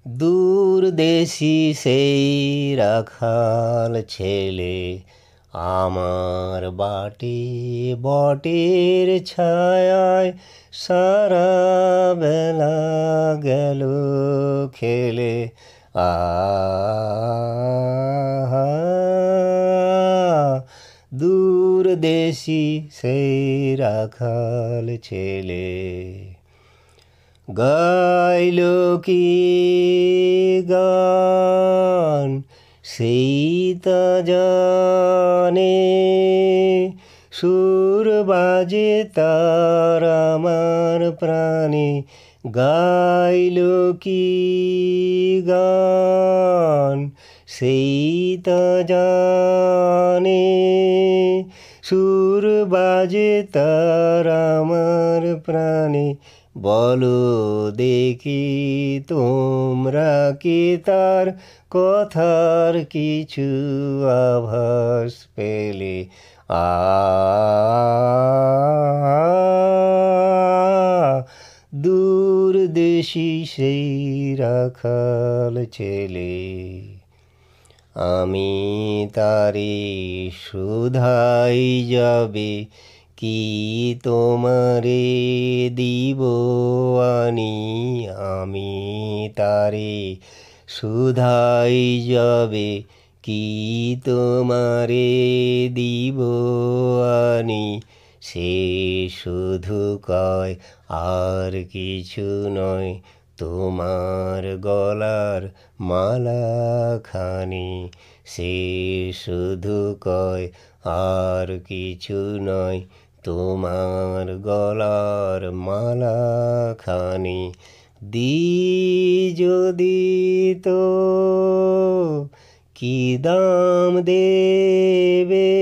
দূরদেশী সেই রাখাল ছেলে আমার বাটে বটের ছায়ায় সারা বেলা গেল খেলে। আহা দূরদেশী সেই রাখাল ছেলে গাইল কি গান সেই তা জানে, সুর বাজে তার আমার প্রাণে। গাইল কি গান সেই তা জানে, সুর বাজে তার আমার প্রাণে। বলো দেখি তোমরা কি তার কথার কিছু আভাস পেলে? দূরদেশী সেই রাখাল ছেলে আমি তারে শুধাই যাবে কি তোমারে দিব আনি। আমি তারে শুধাই যাবে কি তোমারে দিব আনি। সে শুধু কয় আর কিছু নয় তোমার গলার মালাখানি। সে শুধু কয় আর কিছু নয় তোমার গলার মালাখানি। যদি তো কি দাম দেবে,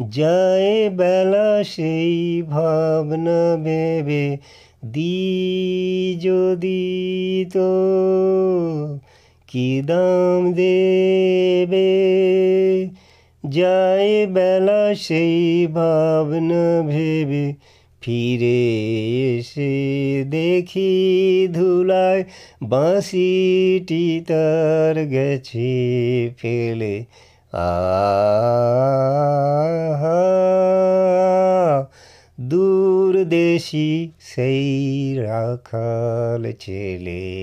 যায় বেলা সেই ভাবনা ভেবে। যদি তো কি দাম দেবে, যায় বেলা সেই ভাবনা ভেবে। ফিরে এসে দেখি ধুলায় বাঁশিটি তার গেছে ফেলে। আহা দূরদেশী সেই রাখাল ছেলে।